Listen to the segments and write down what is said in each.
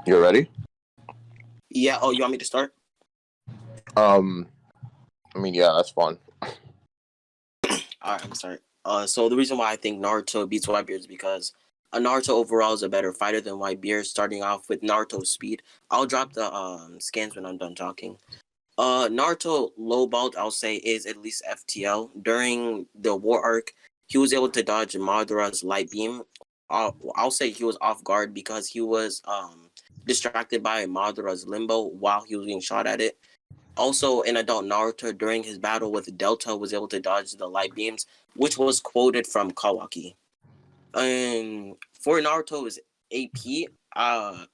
You ready? Yeah. Oh, you want me to start? Yeah, that's fun. All right, I'm sorry. So the reason why I think Naruto beats Whitebeard is because Naruto overall is a better fighter than Whitebeard. Starting off with Naruto's speed, I'll drop the scans when I'm done talking. Naruto lowballed, I'll say, is at least FTL. During the war arc, he was able to dodge Madara's light beam. I'll say he was off guard because he was distracted by Madara's limbo while he was being shot at it. Also, in adult Naruto, during his battle with Delta, was able to dodge the light beams, which was quoted from Kawaki. And for Naruto's AP, I'll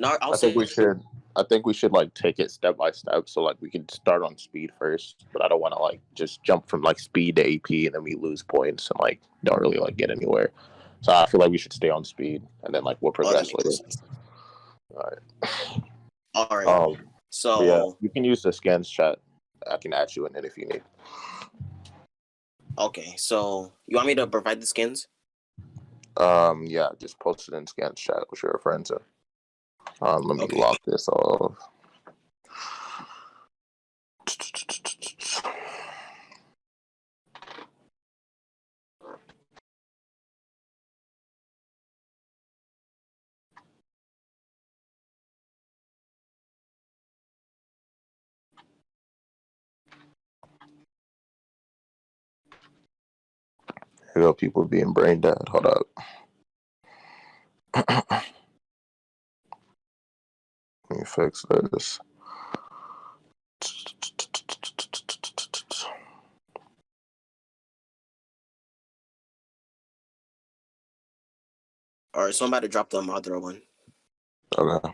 I think we say should. I think we should like take it step by step. So like we could start on speed first, but I don't want to like just jump from like speed to AP and then we lose points and like don't really like get anywhere. So I feel like we should stay on speed and then like we'll that progress makes later. sense. All right. All right. But yeah, So you can use the scans chat. I can add you in it if you need. okay. So you want me to provide the skins? Yeah, just post it in scans chat with your friends. Let me Okay. lock this off. Here go people being brain dead. Hold up. Let me fix this. All right. So I'm about to drop the Madara one. Okay.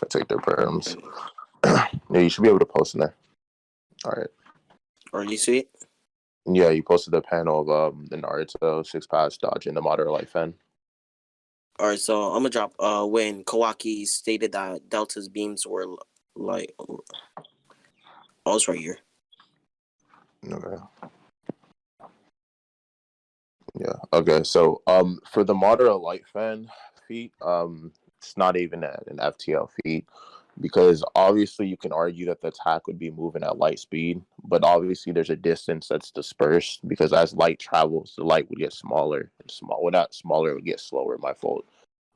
I take their params. Yeah, you should be able to post in there. All right. Or you see it? Yeah, you posted the panel of the Naruto 6-pass dodge in the Moderate Light Fan. All right. So I'm gonna drop when Kawaki stated that Delta's beams were like, oh, it's right here. Okay. Yeah. Okay. So for the Moderate Light Fan feat, it's not even an FTL feat because obviously you can argue that the attack would be moving at light speed, but obviously there's a distance that's dispersed because as light travels, the light would get smaller and small. Well, not smaller, it would get slower. My fault.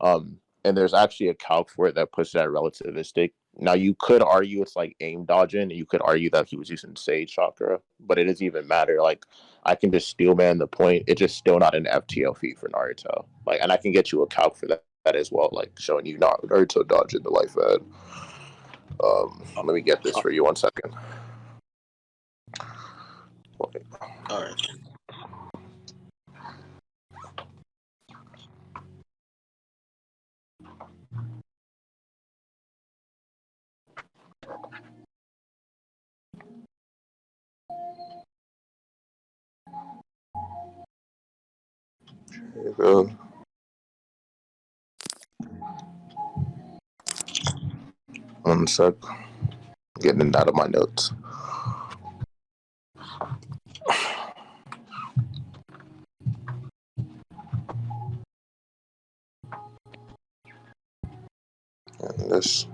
And there's actually a calc for it that puts that relativistic. Now you could argue it's like aim dodging, and you could argue that he was using Sage Chakra, but it doesn't even matter. Like I can just steel man the point. It's just still not an FTL feat for Naruto. Like, and I can get you a calc for that as well, like showing you Naruto dodging the life ad. Let me get this for you 1 second. Okay. All right. There you go. One sec. Getting it out of my notes. And this.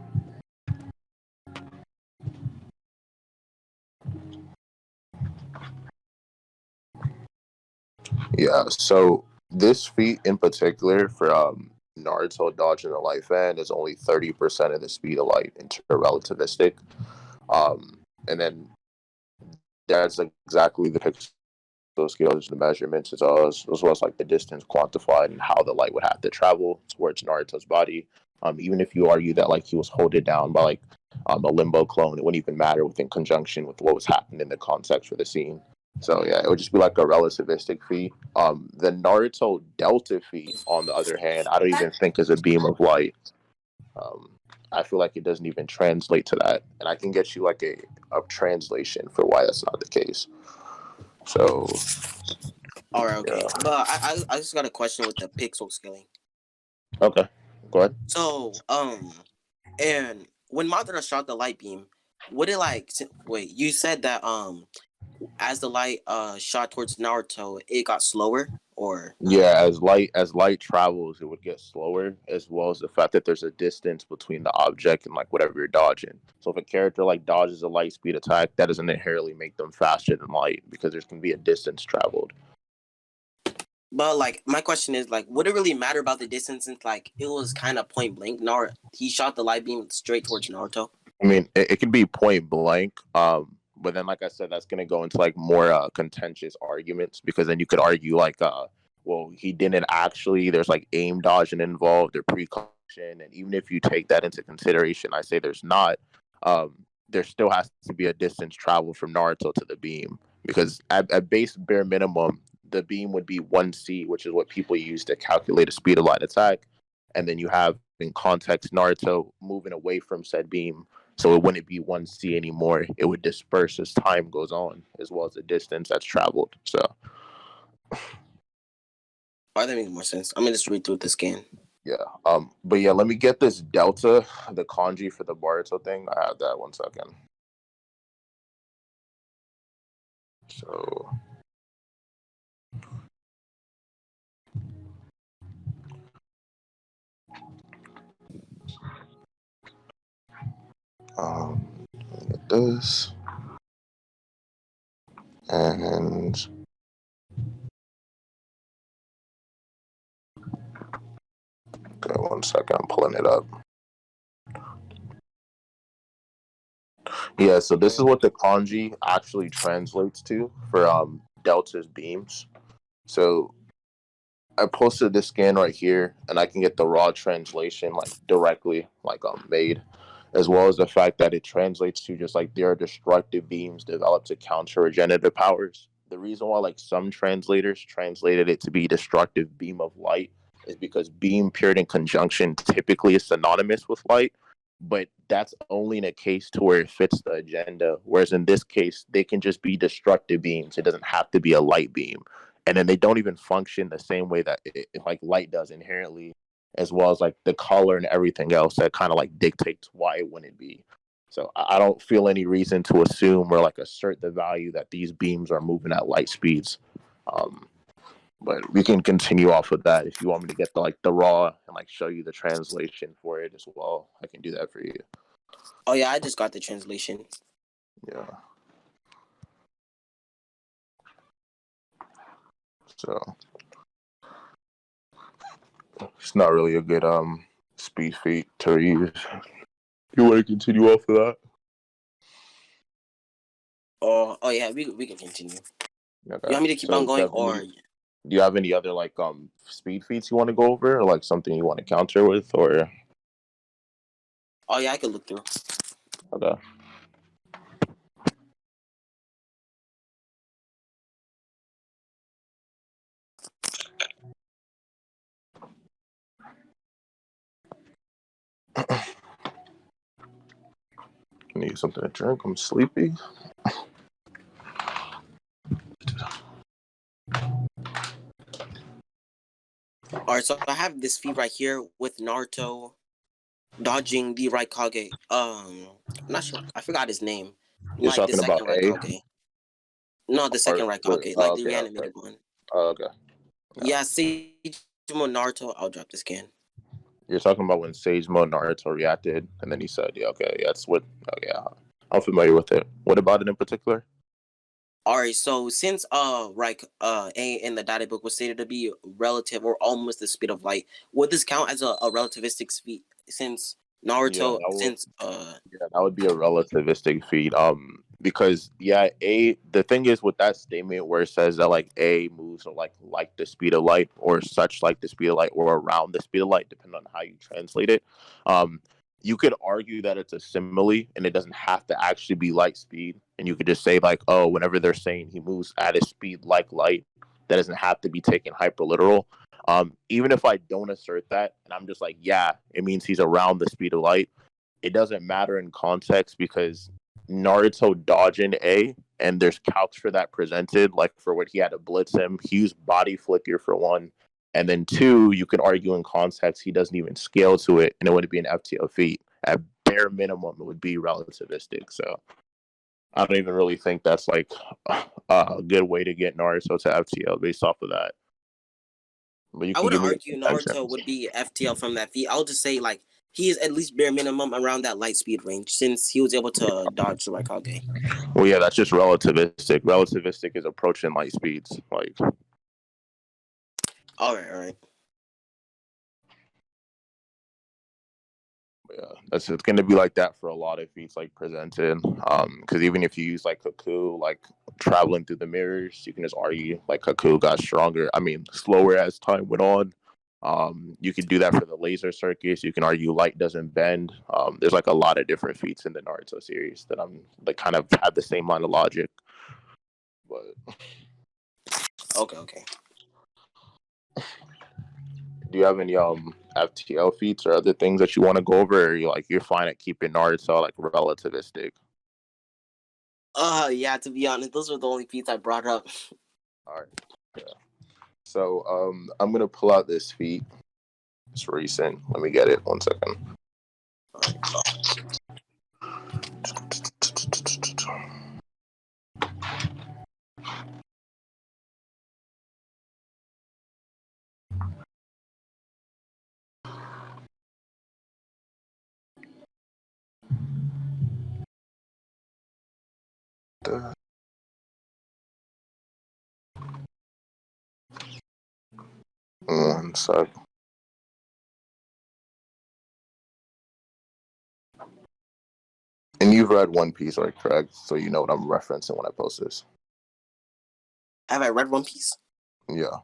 Yeah, so this feat in particular for Naruto dodging the light fan is only 30% of the speed of light into relativistic. And then that's exactly the pixel scales, the measurements, as well as like the distance quantified and how the light would have to travel towards Naruto's body. Even if you argue that like he was holding down by like a limbo clone, it wouldn't even matter within conjunction with what was happening in the context for the scene. So yeah, it would just be like a relativistic feat. The Naruto Delta feat, on the other hand, I don't even think is a beam of light. I feel like it doesn't even translate to that, and I can get you like a translation for why that's not the case. So, All right. Okay. yeah. But I just got a question with the pixel scaling. Okay, go ahead. So and when Madara shot the light beam, would it like wait? You said that as the light shot towards Naruto, it got slower, or no? Yeah, as light travels, it would get slower, as well as the fact that there's a distance between the object and like whatever you're dodging. So if a character like dodges a light speed attack, that doesn't inherently make them faster than light because there's can be a distance traveled. But like my question is like, would it really matter about the distance since like it was kind of point blank? He shot the light beam straight towards Naruto. I mean, it could be point blank, but then like I said, that's gonna go into like more contentious arguments because then you could argue like, well, he didn't actually. There's like aim dodging involved or precaution, and even if you take that into consideration, I say there's not. There still has to be a distance traveled from Naruto to the beam because at base bare minimum, the beam would be 1c, which is what people use to calculate a speed of light attack, and then you have in context Naruto moving away from said beam, so it wouldn't be 1c anymore. It would disperse as time goes on, as well as the distance that's traveled. So Oh, that makes more sense. I'm gonna just read through the scan. yeah. But yeah, let me get this delta, the kanji for the Boruto thing. I have that 1 second. So get this and okay, 1 second, I'm pulling it up. Yeah, so this is what the kanji actually translates to for delta's beams. So I posted this scan right here, and I can get the raw translation like directly, like made, as well as the fact that it translates to just like there are destructive beams developed to counter regenerative powers. The reason why like some translators translated it to be destructive beam of light is because beam paired in conjunction typically is synonymous with light, but that's only in a case to where it fits the agenda. Whereas in this case, they can just be destructive beams. It doesn't have to be a light beam, and then they don't even function the same way that like light does inherently, as well as like the color and everything else that kind of like dictates why it wouldn't be. So I don't feel any reason to assume or like assert the value that these beams are moving at light speeds. Um, but we can continue off of that if you want me to get the like the raw and like show you the translation for it as well. I can do that for you. Oh yeah, I just got the translation. Yeah. So it's not really a good speed feat to use. You want to continue off of that? Oh yeah, we can continue. Okay. You want me to keep on going, or do you have any other like speed feats you want to go over, or like something you want to counter with, or oh yeah, I can look through. okay? I need something to drink. I'm sleepy. All right, so I have this feat right here with Naruto dodging the Raikage. I'm not sure. I forgot his name. You're Like the talking about second A, Raikage. No, the or second Raikage, like the okay, okay, reanimated one. okay. Yeah, Sage Naruto. I'll drop the scan. You're talking about when Sage Mode Naruto reacted, and then he said, "Yeah, okay, yeah, that's what." Oh, yeah, I'm familiar with it. What about it in particular? All right, so since A in the data book was stated to be relative or almost the speed of light, would this count as a relativistic speed since Yeah, Naruto that would. since Yeah, that would be a relativistic feat. Because yeah, the thing is with that statement where it says that like A moves like the speed of light or such like the speed of light or around the speed of light, depending on how you translate it. Um, you could argue that it's a simile and it doesn't have to actually be light speed. And you could just say like, oh, whenever they're saying he moves at a speed like light, that doesn't have to be taken hyper literal. Even if I don't assert that and I'm just like, yeah, it means he's around the speed of light, it doesn't matter in context because Naruto dodging A and there's calcs for that presented, like for what he had to blitz him. He used body flicker for one. And then two, you could argue in context he doesn't even scale to it and it would be an FTO feat. At bare minimum, it would be relativistic. So I don't even really think that's like a good way to get Naruto to FTO based off of that. But you I can give wouldn't me the argue Naruto contentions. would be FTL from that feat. I'll just say like he is at least bare minimum around that light speed range since he was able to dodge the Raikage. Well, yeah, that's just relativistic. Relativistic is approaching light speeds. Like, All right, all right. yeah, it's going to be like that for a lot of feats like presented. Because even if you use like Haku, like traveling through the mirrors, you can just argue like Haku got stronger. I mean, slower as time went on. You could do that for the laser circus. You can argue light doesn't bend. There's like a lot of different feats in the Naruto series that I'm like kind of have the same line of logic. But Okay. do you have any FTL feats or other things that you want to go over? Or you're fine at keeping Naruto like relativistic? Yeah. To be honest, those were the only feats I brought up. All right. Yeah. So I'm gonna pull out this feat. It's recent. Let me get it. 1 second. All right. One sec. And you've read One Piece, right? Correct. So you know what I'm referencing when I post this. Have I read One Piece? Yeah.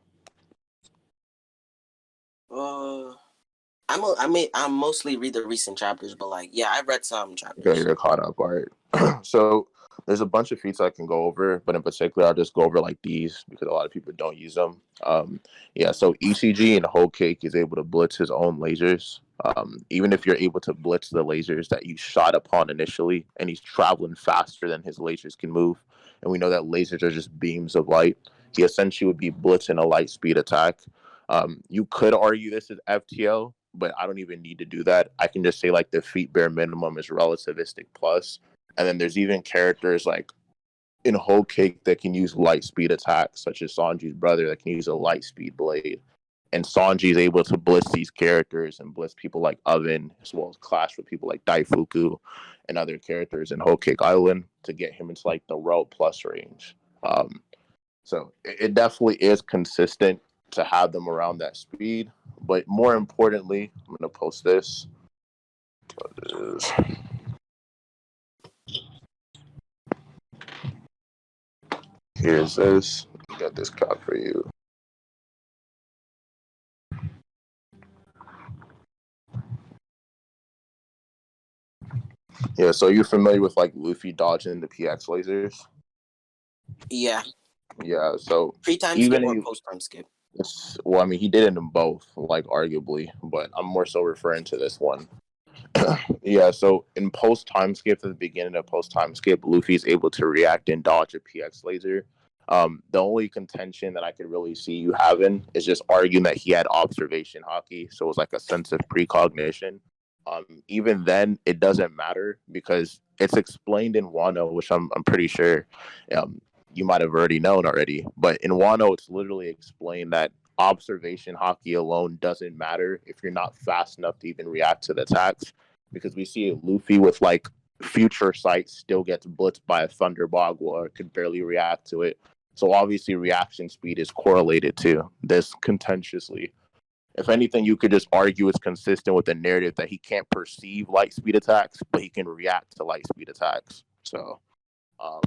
I mostly read the recent chapters, but like, yeah, I've read some chapters. Okay, you're caught up. All right. So there's a bunch of feats I can go over, but in particular, I'll just go over like these because a lot of people don't use them. Yeah. So ECG in Whole Cake is able to blitz his own lasers. Even if you're able to blitz the lasers that you shot upon initially, and he's traveling faster than his lasers can move, and we know that lasers are just beams of light, he essentially would be blitzing a light speed attack. You could argue this is FTL, but I don't even need to do that. I can just say like the feat bare minimum is relativistic plus, and then there's even characters like in Whole Cake that can use light speed attacks, such as Sanji's brother that can use a light speed blade. And Sanji is able to blitz these characters and blitz people like Oven, as well as clash with people like Daifuku and other characters in Whole Cake Island to get him into like the Row plus range. So it definitely is consistent to have them around that speed. But more importantly, I'm going to post this. Here's this. Got this cop for you. Yeah, so you're familiar with like Luffy dodging the PX lasers? Yeah. Yeah, so Pre-time skip even or in, post-time skip? well, I mean, he did it in both, like arguably, but I'm more so referring to this one. Yeah, so in post time skip, at the beginning of post time skip, Luffy's able to react and dodge a PX laser. The only contention that I could really see you having is just arguing that he had observation hockey, so it was like a sense of precognition. Even then, it doesn't matter because it's explained in Wano, which I'm pretty sure um, you might have already known already. But in Wano, it's literally explained that observation hockey alone doesn't matter if you're not fast enough to even react to the attacks, because we see Luffy with like future sight still gets blitzed by a thunder bog or could barely react to it. So obviously reaction speed is correlated to this contentiously. If anything, you could just argue it's consistent with the narrative that he can't perceive light speed attacks, but he can react to light speed attacks. So um,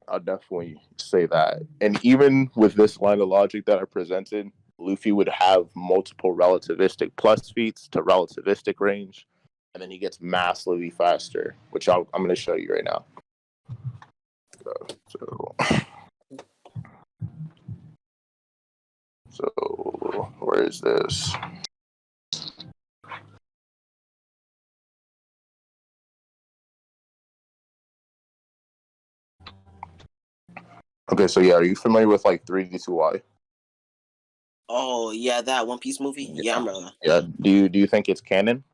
I'll definitely say that. And even with this line of logic that I presented, Luffy would have multiple relativistic plus feats to relativistic range, and then he gets massively faster, which I'm going to show you right now. So where is this? Okay, so yeah, are you familiar with like 3D2Y? Oh yeah, that One Piece movie. Yeah, I'm real. Yeah. Do you think it's canon?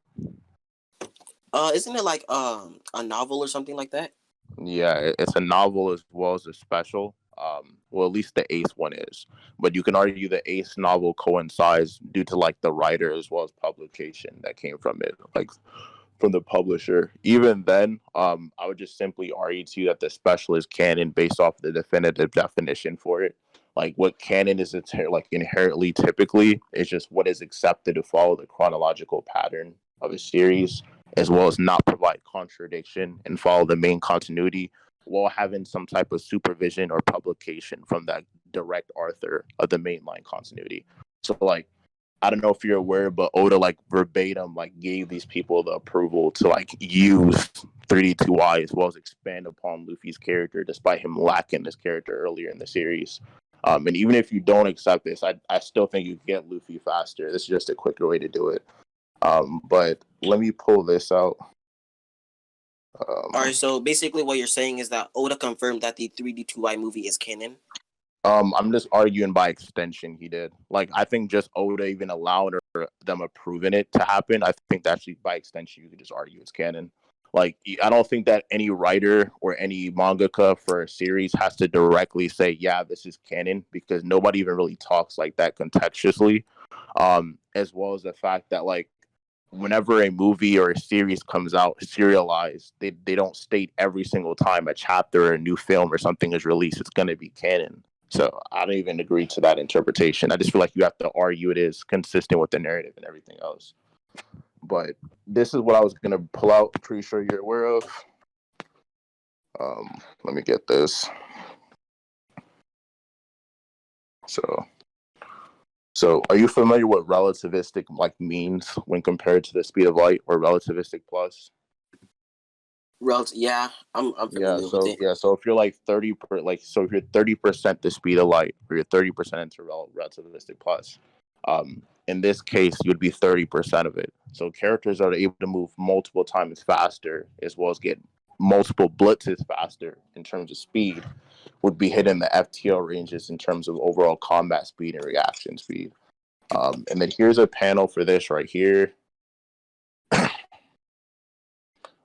Isn't it like a novel or something like that? Yeah, it's a novel as well as a special. Well, at least the Ace one is. But you can argue the Ace novel coincides due to like the writer as well as publication that came from it, like from the publisher. Even then, I would just simply argue to you that the special is canon based off the definitive definition for it. Like what canon is like inherently typically is just what is accepted to follow the chronological pattern of a series, as well as not provide contradiction and follow the main continuity while having some type of supervision or publication from that direct author of the mainline continuity. So like I don't know if you're aware, but Oda like verbatim like gave these people the approval to like use 3D2Y as well as expand upon Luffy's character, despite him lacking this character earlier in the series. And even if you don't accept this, I still think you can get Luffy faster. This is just a quicker way to do it. But let me pull this out. All right, so basically what you're saying is that Oda confirmed that the 3D2Y movie is canon. I'm just arguing by extension he did. Like I think just Oda even allowed or them approving it to happen. I think that actually by extension you could just argue it's canon. Like I don't think that any writer or any mangaka for a series has to directly say, yeah, this is canon, because nobody even really talks like that contextually. As well as the fact that like whenever a movie or a series comes out serialized, they don't state every single time a chapter or a new film or something is released, it's going to be canon. So I don't even agree to that interpretation. I just feel like you have to argue it is consistent with the narrative and everything else. But this is what I was going to pull out. Pretty sure you're aware of. Let me get this. So are you familiar with relativistic like means when compared to the speed of light, or relativistic plus? Yeah, I'm familiar with it. So if you're like so if you're 30% the speed of light, or you're 30% into relativistic plus, in this case you would be 30% of it. So characters are able to move multiple times faster, as well as get multiple blitzes faster in terms of speed, would be hitting the FTL ranges in terms of overall combat speed and reaction speed. And then here's a panel for this right here.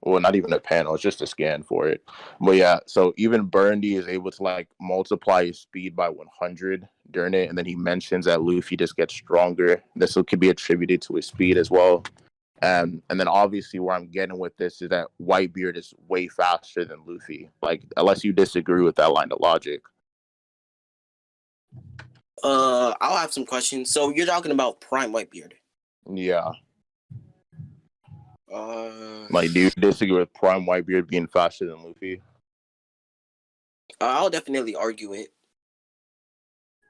Well, not even a panel, it's just a scan for it. But yeah, so even Burndy is able to like multiply his speed by 100 during it, and then he mentions that Luffy just gets stronger. This could be attributed to his speed as well. And then obviously where I'm getting with this is that Whitebeard is way faster than Luffy. Like, unless you disagree with that line of logic. I'll have some questions. So you're talking about Prime Whitebeard? Yeah. Like, do you disagree with Prime Whitebeard being faster than Luffy? I'll definitely argue it.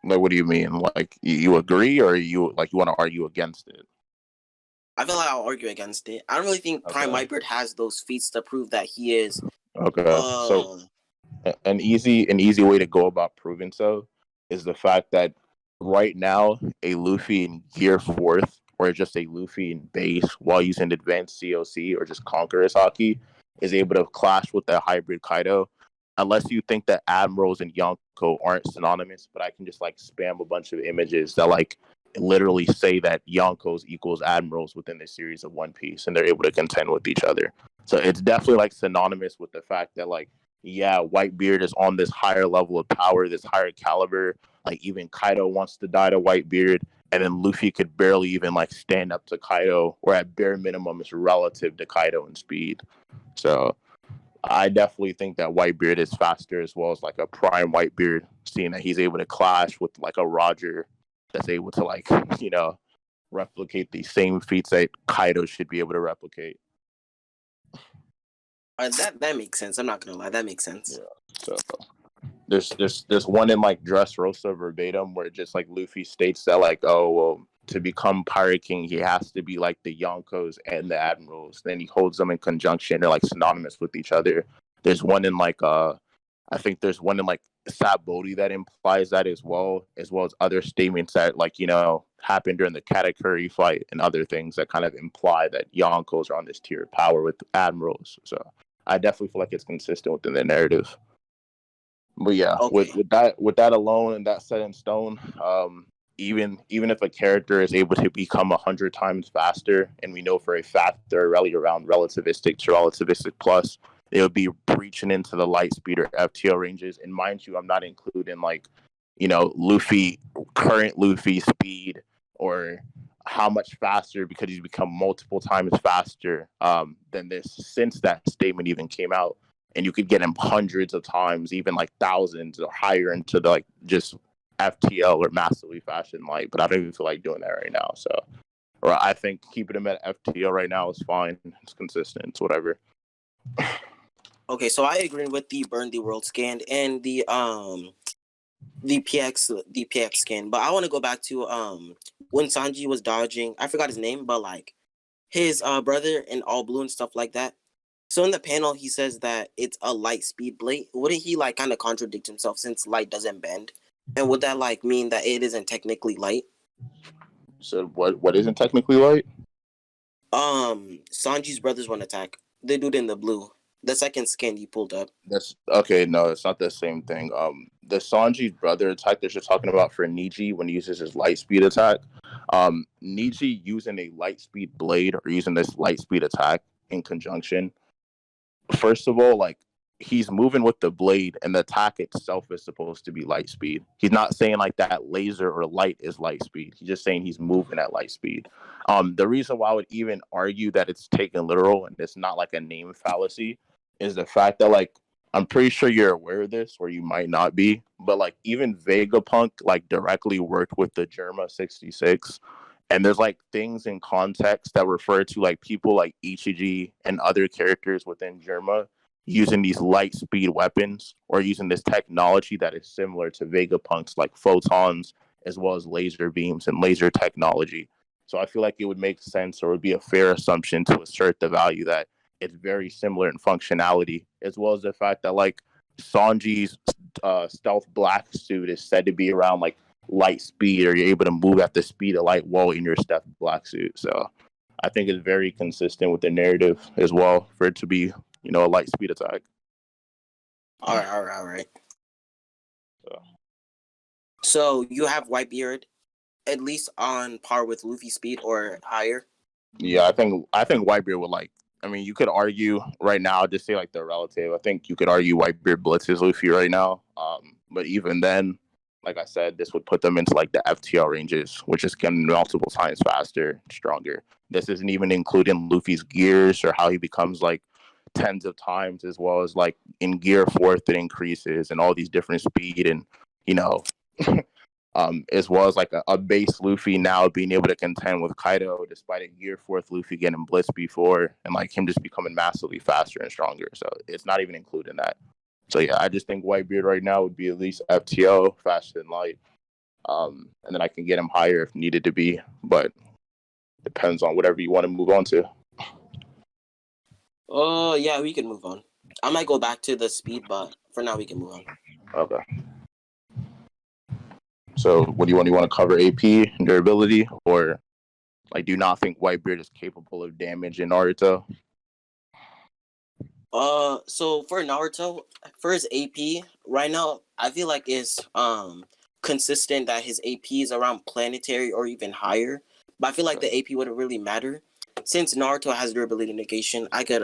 Like, what do you mean? Like, you agree, or you want to argue against it? I feel like I'll argue against it. I don't really think Prime Whitebeard has those feats to prove that he is. Okay. So an easy way to go about proving so is the fact that right now a Luffy in Gear 4th, or just a Luffy in base while using advanced COC or just Conqueror's Haki, is able to clash with the hybrid Kaido. Unless you think that Admirals and Yonko aren't synonymous, but I can just like spam a bunch of images that like literally say that Yonkos equals Admirals within the series of One Piece, and they're able to contend with each other. So it's definitely like synonymous with the fact that like, yeah, Whitebeard is on this higher level of power, this higher caliber. Like even Kaido wants to die to Whitebeard, and then Luffy could barely even like stand up to Kaido, or at bare minimum is relative to Kaido in speed. So I definitely think that Whitebeard is faster, as well as like a prime Whitebeard, seeing that he's able to clash with like a Roger that's able to like, replicate the same feats that Kaido should be able to replicate. That makes sense. I'm not gonna lie, that makes sense. Yeah. So there's one in like Dressrosa verbatim where just like Luffy states that like, oh well, to become Pirate King he has to be like the Yonkos and the Admirals. Then he holds them in conjunction. They're like synonymous with each other. There's one in like I think there's one in like Saboti that implies that as well as other statements that like, happened during the Katakuri fight and other things that kind of imply that Yonkos are on this tier of power with Admirals. So I definitely feel like it's consistent within the narrative. But yeah, okay. with that alone and that set in stone, even if a character is able to become 100 times faster, and we know for a fact they're really around relativistic to relativistic plus, it would be breaching into the light speed or FTO ranges. And mind you, I'm not including like, current Luffy speed or how much faster because he's become multiple times faster than this since that statement even came out. And you could get him hundreds of times, even like thousands or higher into the like just FTL or massively fashion light. But I don't even feel like doing that right now. So, or I think keeping him at FTL right now is fine. It's consistent. It's whatever. Okay, so I agree with the Burn the World scan and the PX scan, but I want to go back to when Sanji was dodging. I forgot his name, but like his brother in all blue and stuff like that. So in the panel, he says that it's a light speed blade. Wouldn't he like kind of contradict himself since light doesn't bend? And would that like mean that it isn't technically light? So what isn't technically light? Sanji's brothers one attack. The dude in the blue. The second skin he pulled up. That's okay. No, it's not the same thing. The Sanji's brother attack that you're talking about for Niji when he uses his light speed attack. Niji using a light speed blade or using this light speed attack in conjunction. First of all, like he's moving with the blade, and the attack itself is supposed to be light speed. He's not saying like that laser or light is light speed. He's just saying he's moving at light speed. The reason why I would even argue that it's taken literal and it's not like a name fallacy is the fact that like I'm pretty sure you're aware of this, or you might not be, but like even Vegapunk like directly worked with the Germa 66, and there's like things in context that refer to like people like Ichiji and other characters within Germa using these light speed weapons or using this technology that is similar to Vegapunk's like photons as well as laser beams and laser technology. So I feel like it would make sense or would be a fair assumption to assert the value that it's very similar in functionality, as well as the fact that like Sanji's stealth black suit is said to be around like light speed, or you're able to move at the speed of light while in your stealth black suit. So I think it's very consistent with the narrative as well for it to be, a light speed attack. All right. So you have Whitebeard at least on par with Luffy speed or higher. Yeah, I think Whitebeard would like. I mean, you could argue right now, just say like the relative. I think you could argue Whitebeard blitzes Luffy right now. But even then, like I said, this would put them into like the FTL ranges, which is getting multiple times faster, stronger. This isn't even including Luffy's gears or how he becomes like tens of times, as well as like in gear fourth it increases and all these different speed and you know as well as like a base Luffy now being able to contend with Kaido despite a gear fourth Luffy getting blitzed before, and like him just becoming massively faster and stronger. So it's not even including that. So yeah, I just think Whitebeard right now would be at least FTO, faster than light. And then I can get him higher if needed to be, but depends on whatever you want to move on to. Oh yeah, we can move on. I might go back to the speed, but for now we can move on. Okay. So what do you want? You want to cover AP and durability, or like do you not think Whitebeard is capable of damage in Naruto? So for Naruto, for his AP right now, I feel like it's consistent that his AP is around planetary or even higher. But I feel like the AP wouldn't really matter since Naruto has durability negation. I could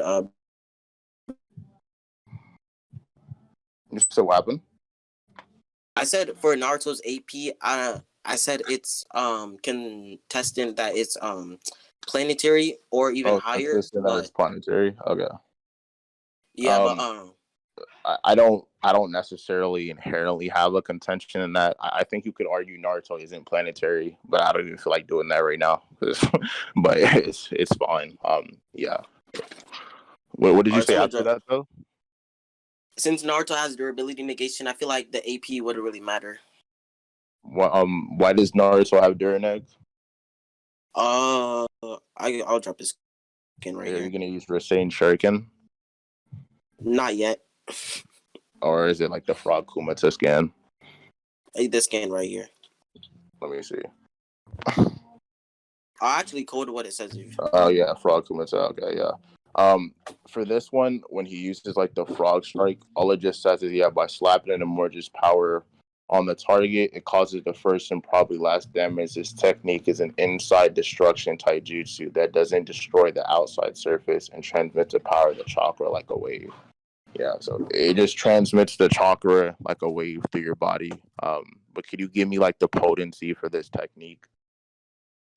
So what happened? I said for Naruto's AP, I said it's contestant that it's planetary or even higher. Consistent that it's planetary. Okay. Yeah, but I don't necessarily inherently have a contention in that. I think you could argue Naruto isn't planetary, but I don't even feel like doing that right now. But it's fine. Yeah. What did you say after that though? Since Naruto has durability negation, I feel like the AP wouldn't really matter. Why does Naruto have Durineg? I'll drop his skin right here. Are you gonna use Rasengan Shuriken? Not yet. Or is it like the Frog Kumata scan? This scan right here. Let me see. I'll actually code what it says. Oh yeah, Frog Kumata. Okay, yeah. For this one, when he uses like the frog strike, all it just says is by slapping an emerges power on the target, it causes the first and probably last damage. This technique is an inside destruction taijutsu that doesn't destroy the outside surface and transmits the power of the chakra like a wave. Yeah, so it just transmits the chakra like a wave through your body. But could you give me like the potency for this technique?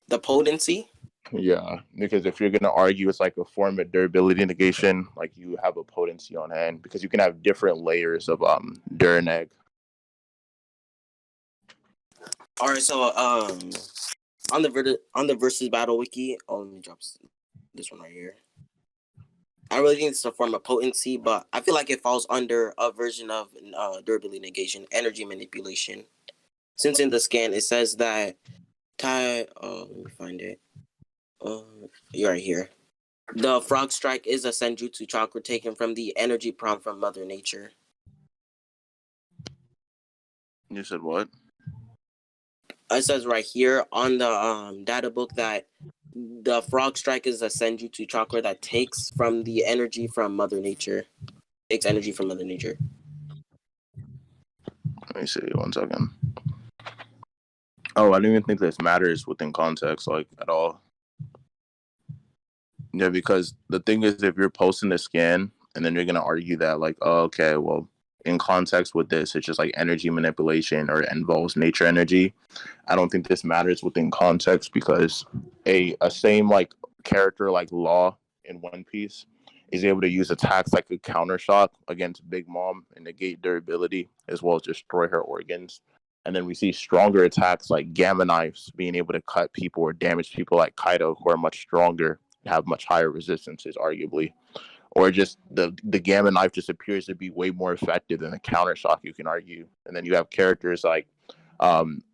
The potency? Yeah, because if you're gonna argue it's like a form of durability negation, like you have a potency on hand because you can have different layers of Durineg. All right, so on the versus battle wiki, oh, let me drop this one right here. I really think it's a form of potency, but I feel like it falls under a version of durability negation, energy manipulation. Since in the scan it says that let me find it. You're right here. The frog strike is a senjutsu chakra taken from the energy prompt from Mother Nature. You said what? It says right here on the data book that the frog strike is a senjutsu chakra that takes from the energy from Mother Nature. Takes energy from Mother Nature. Let me see. 1 second. Oh, I don't even think this matters within context, like at all. Yeah, because the thing is, if you're posting the scan and then you're gonna argue that, like, oh, okay, well, in context with this, it's just like energy manipulation or involves nature energy. I don't think this matters within context because a same like character like Law in One Piece is able to use attacks like a counter shock against Big Mom and negate durability as well as destroy her organs. And then we see stronger attacks like gamma knives being able to cut people or damage people like Kaido who are much stronger and have much higher resistances, arguably. Or just the gamma knife just appears to be way more effective than the counter shock, you can argue. And then you have characters like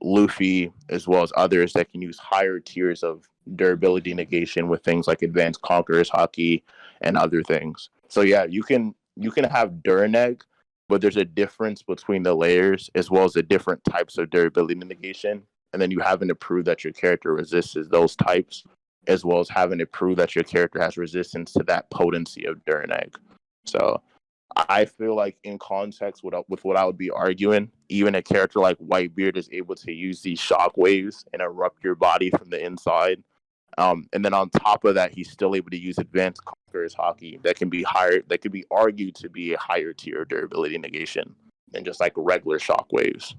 Luffy, as well as others that can use higher tiers of durability negation with things like advanced conquerors hockey and other things. So yeah, you can have Durineg, but there's a difference between the layers as well as the different types of durability negation. And then you having to prove that your character resists those types, as well as having to prove that your character has resistance to that potency of Durineg. So I feel like in context with what I would be arguing, even a character like Whitebeard is able to use these shock waves and erupt your body from the inside. And then on top of that, he's still able to use advanced conquerors hockey that can be higher, that could be argued to be a higher tier durability negation than just like regular shock waves.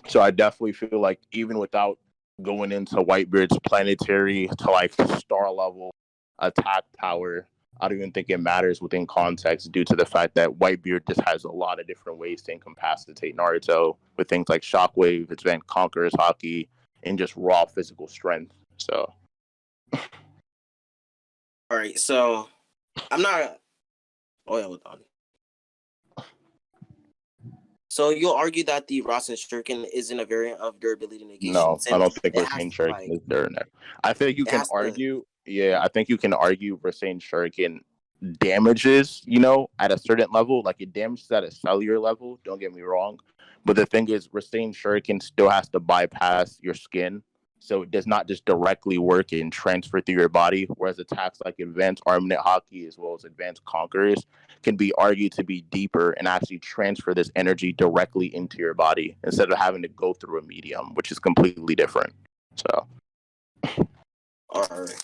So I definitely feel like even without going into Whitebeard's planetary to like star level attack power, I don't even think it matters within context due to the fact that Whitebeard just has a lot of different ways to incapacitate Naruto with things like Shockwave, Advanced Conqueror's Hockey, and just raw physical strength. So, All right, so I'm not. Oh yeah, hold on. So you'll argue that the Rasen Shuriken isn't a variant of durability negation no, I since don't think it has Rasengan Shuriken like is there. I think you it can has to. argue, yeah, I think you can argue Rasengan Shuriken damages, at a certain level, like it damages at a cellular level, don't get me wrong. But the thing is, Rasengan Shuriken still has to bypass your skin. So it does not just directly work and transfer through your body, whereas attacks like Advanced Armament Hockey as well as Advanced Conquerors can be argued to be deeper and actually transfer this energy directly into your body instead of having to go through a medium, which is completely different. So, All right.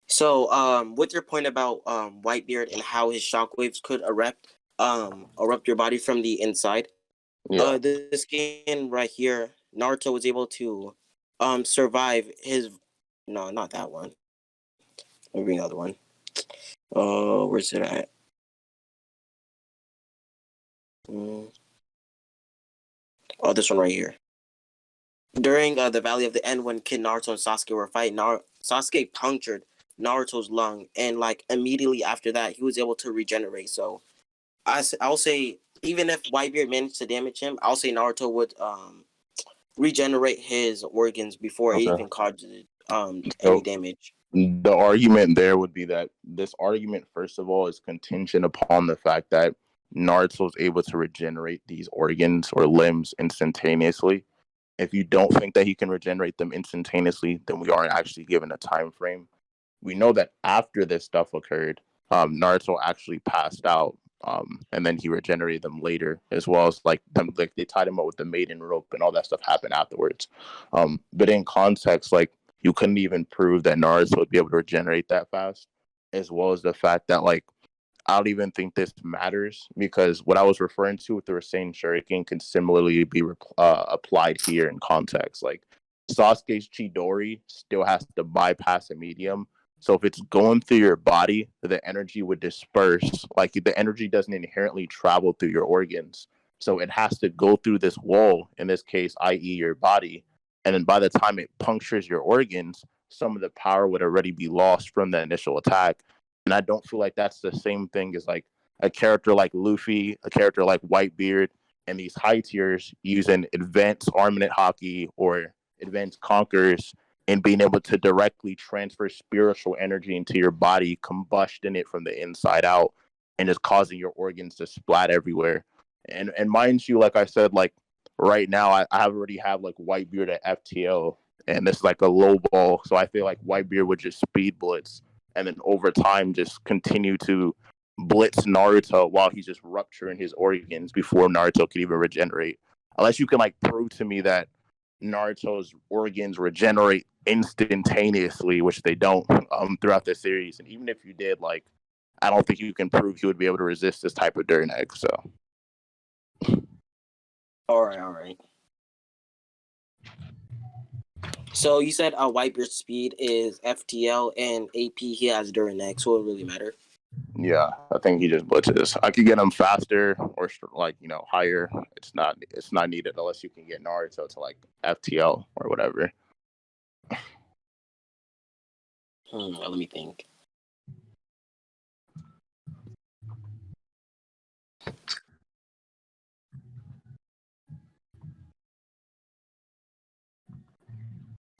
So with your point about Whitebeard and how his shockwaves could erupt your body from the inside, yeah. this skin right here, Naruto was able to survive his. No, not that one. Let me bring the other one. Oh, where's it at? Mm. Oh, this one right here. During the Valley of the End, when Kid Naruto and Sasuke were fighting, Sasuke punctured Naruto's lung, and like immediately after that, he was able to regenerate. So I'll say even if Whitebeard managed to damage him, I'll say Naruto would regenerate his organs before it Okay. even caused any So damage. the argument there would be that this argument, first of all, is contingent upon the fact that Naruto is able to regenerate these organs or limbs instantaneously. If you don't think that he can regenerate them instantaneously, then we aren't actually given a time frame. We know that after this stuff occurred, Naruto actually passed out, and then he regenerated them later, as well as like them, like they tied him up with the maiden rope, and all that stuff happened afterwards. But in context, like you couldn't even prove that Naruto would be able to regenerate that fast, as well as the fact that like I don't even think this matters because what I was referring to with the Rasen Shuriken can similarly be applied here in context. Like Sasuke's Chidori still has to bypass a medium. So if it's going through your body, the energy would disperse. Like the energy doesn't inherently travel through your organs. So it has to go through this wall, in this case, i.e., your body. And then by the time it punctures your organs, some of the power would already be lost from the initial attack. And I don't feel like that's the same thing as like a character like Luffy, a character like Whitebeard, and these high tiers using advanced armament hockey or advanced conquerors and being able to directly transfer spiritual energy into your body, combusting it from the inside out, and just causing your organs to splat everywhere. And mind you, like I said, like right now I already have like Whitebeard at FTO, and this is like a low ball, so I feel like Whitebeard would just speed blitz and then over time just continue to blitz Naruto while he's just rupturing his organs before Naruto could even regenerate. Unless you can like prove to me that Naruto's organs regenerate instantaneously, which they don't throughout the series. And even if you did, like, I don't think you can prove he would be able to resist this type of Dirt Egg. So, all right. So you said Whitebeard's speed is FTL and AP. He has Dirt Egg, so it really matter. Yeah, I think he just blitzes. I could get him faster or like higher. It's not needed unless you can get Naruto to like FTL or whatever. Let me think.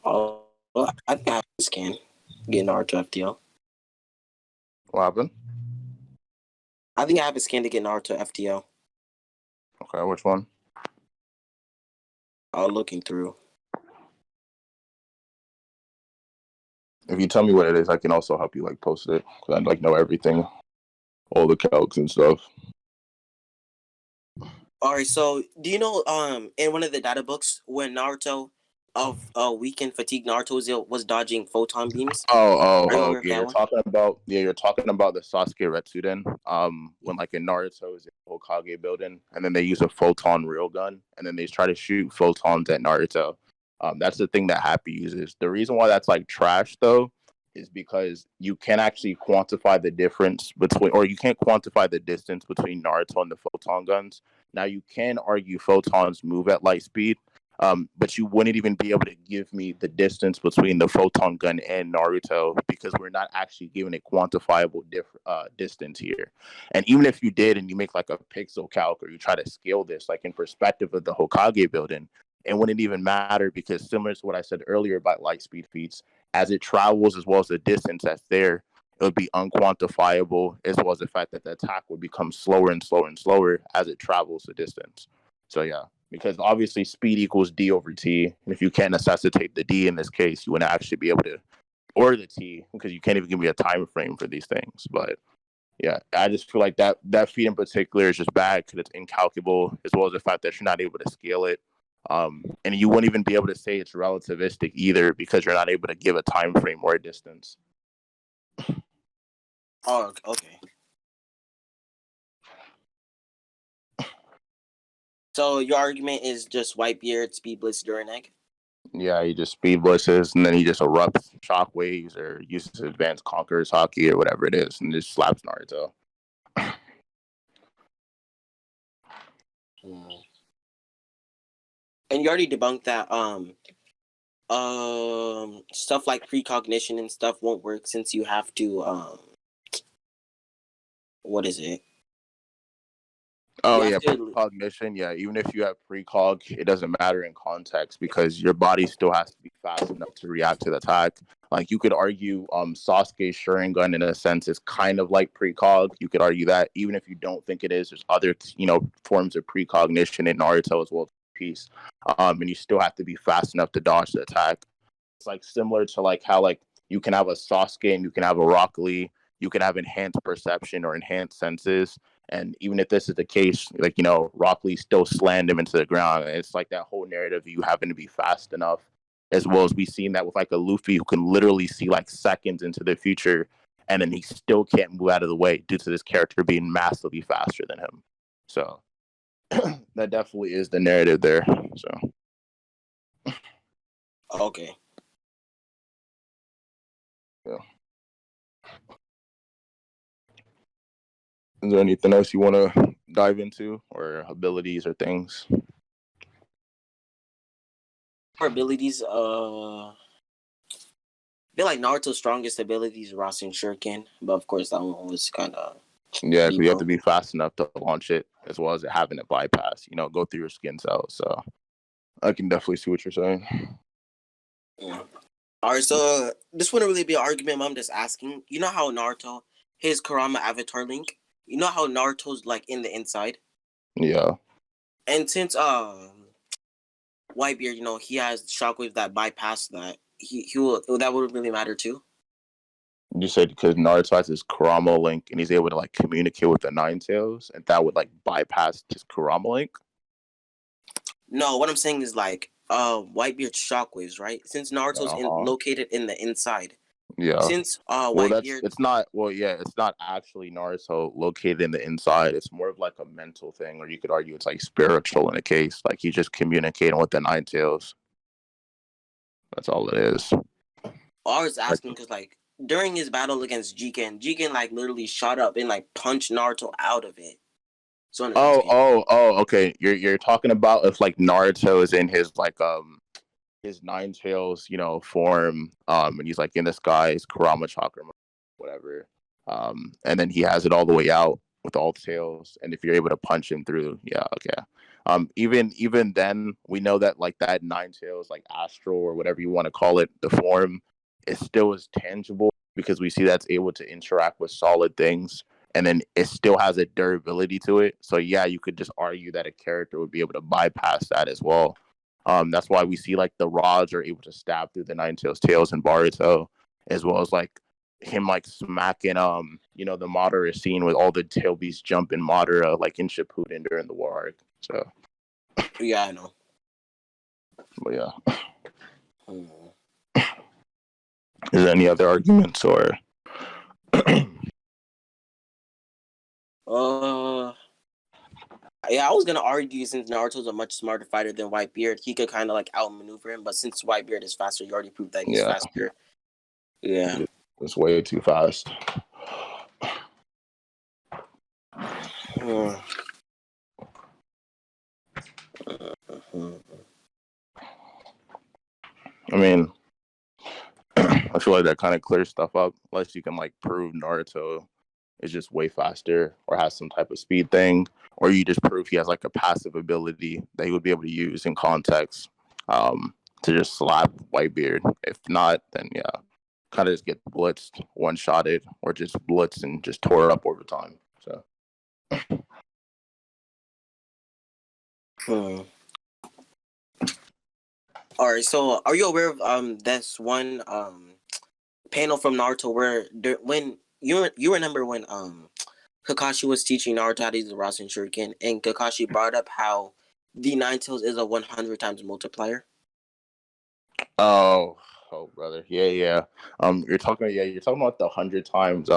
Oh, I think I have a scan. Get Naruto FTL. What happened? I think I have a scan to get Naruto FTL. Okay, which one? Looking through. If you tell me what it is, I can also help you like post it because I like know everything, all the calcs and stuff. All right, so do you know in one of the data books when Naruto of weakened fatigue Naruto was dodging photon beams? Oh, yeah, you're talking about the Sasuke Retsuden. When like in Naruto is in the Hokage building, and then they use a photon railgun, and then they try to shoot photons at Naruto. That's the thing that Happy uses. The reason why that's like trash though is because you can't actually quantify the difference between, or you can't quantify the distance between Naruto and the photon guns. Now you can argue photons move at light speed, but you wouldn't even be able to give me the distance between the photon gun and Naruto because we're not actually given a quantifiable distance here. And even if you did and you make like a pixel calc or you try to scale this like in perspective of the Hokage building, it wouldn't even matter because similar to what I said earlier about light speed feats, as it travels as well as the distance that's there, it would be unquantifiable, as well as the fact that the attack would become slower and slower and slower as it travels the distance. So yeah, because obviously speed equals D over T, and if you can't necessitate the D in this case, you wouldn't actually be able to, or the T, because you can't even give me a time frame for these things. But yeah, I just feel like that feat in particular is just bad because it's incalculable, as well as the fact that you're not able to scale it. And you wouldn't even be able to say it's relativistic either because you're not able to give a time frame or a distance. Oh, okay. So your argument is just Whitebeard, Speed Blitz, Dirt Egg? Yeah, he just speed blitzes and then he just erupts shockwaves or uses advanced conquerors hockey or whatever it is and just slaps Naruto. And you already debunked that stuff like precognition and stuff won't work since you have to what is it? Oh yeah, precognition. Yeah, even if you have precog, it doesn't matter in context because your body still has to be fast enough to react to the attack. Like you could argue, Sasuke's Sharingan in a sense is kind of like precog. You could argue that even if you don't think it is, there's other forms of precognition in Naruto as well. Piece, and you still have to be fast enough to dodge the attack. It's like similar to like how like you can have a Sasuke and you can have a Rock Lee. You can have enhanced perception or enhanced senses. And even if this is the case, like, Rock Lee still slammed him into the ground. And it's like that whole narrative of you having to be fast enough, as well as we've seen that with like a Luffy who can literally see like seconds into the future and then he still can't move out of the way due to this character being massively faster than him. So that definitely is the narrative there. So Okay. yeah. Is there anything else you want to dive into, or abilities or things? For abilities, I feel like Naruto's strongest ability is Rasen Shuriken, but of course that one was kind of Yeah, because you have depot. to be fast enough to launch it, as well as having it bypass, go through your skin cells. So I can definitely see what you're saying. Yeah. All right, so this wouldn't really be an argument, but I'm just asking. You know how Naruto, his Kurama Avatar link, you know how Naruto's like in the inside? Yeah. And since Whitebeard, he has shockwaves that bypass that, he will, that would really matter too. You said because Naruto has his Kurama link and he's able to like communicate with the Nine Tails, and that would like bypass his Kurama link. No, what I'm saying is like Whitebeard's shockwaves, right? Since Naruto's located in the inside. Yeah. Since Well, Whitebeard, it's not. Well, yeah, it's not actually Naruto located in the inside. It's more of like a mental thing, or you could argue it's like spiritual in a case. Like he's just communicating with the Nine Tails. That's all it is. I was asking because like during his battle against Jiken like literally shot up and like punched Naruto out of it. So I'm asking. Okay. You're talking about if like Naruto is in his Nine Tails, form, and he's like in the sky, his Kurama chakra, whatever, and then he has it all the way out with all the tails, and if you're able to punch him through, yeah, okay. Even then, we know that like that Nine Tails, like astral or whatever you want to call it, the form, it still is tangible because we see that's able to interact with solid things, and then it still has a durability to it. So yeah, you could just argue that a character would be able to bypass that as well. That's why we see like the rods are able to stab through the Nine Tails tails in Baruto, as well as like him like smacking the Madara scene with all the tail beasts jumping Madara like in Shippuden during the war arc. So Yeah, I know. But yeah. Is there any other arguments or? Yeah, I was gonna argue since Naruto's a much smarter fighter than Whitebeard, he could kind of like outmaneuver him. But since Whitebeard is faster, you already proved that he's faster. Yeah, it's way too fast. I mean, I feel like that kind of clears stuff up, unless you can like prove Naruto is just way faster or has some type of speed thing, or you just prove he has like a passive ability that he would be able to use in context to just slap Whitebeard. If not, then yeah, kind of just get blitzed, one-shotted, or just blitzed and just tore up over time. So. All right, so are you aware of this one panel from Naruto where when you remember when Kakashi was teaching Naruto how to use the Rasen Shuriken, and Kakashi brought up how the Nine Tails is a 100 times multiplier? Oh, brother, yeah. You're talking about the 100 times.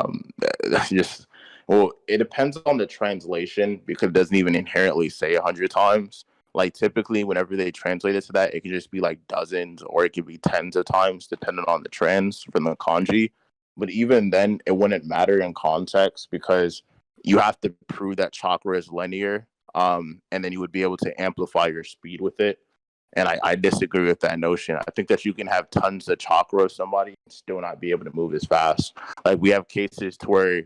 That's just, well, it depends on the translation because it doesn't even inherently say 100 times. Like typically, whenever they translate it to that, it could just be like dozens or it could be tens of times, depending on the trans from the kanji. But even then, it wouldn't matter in context because you have to prove that chakra is linear, and then you would be able to amplify your speed with it. And I disagree with that notion. I think that you can have tons of chakra of somebody and still not be able to move as fast. Like we have cases to where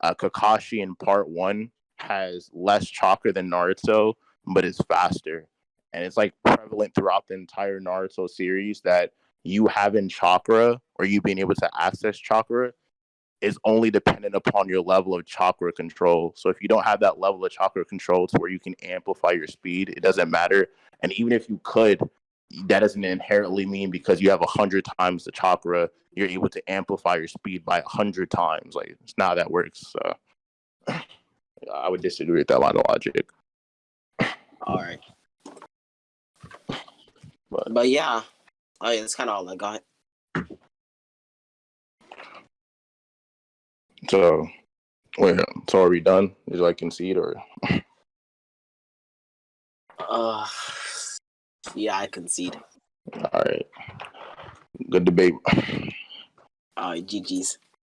Kakashi in part one has less chakra than Naruto, but is faster. And it's like prevalent throughout the entire Naruto series that you having chakra or you being able to access chakra is only dependent upon your level of chakra control. So if you don't have that level of chakra control to where you can amplify your speed, it doesn't matter. And even if you could, that doesn't inherently mean because you have 100 times the chakra, you're able to amplify your speed by 100 times. Like it's not how that works. So I would disagree with that line of logic. All right. But yeah, that's kind of all I got. So, wait, so are we done? Did you like concede or? Uh, yeah, I concede. All right, good debate. GG's.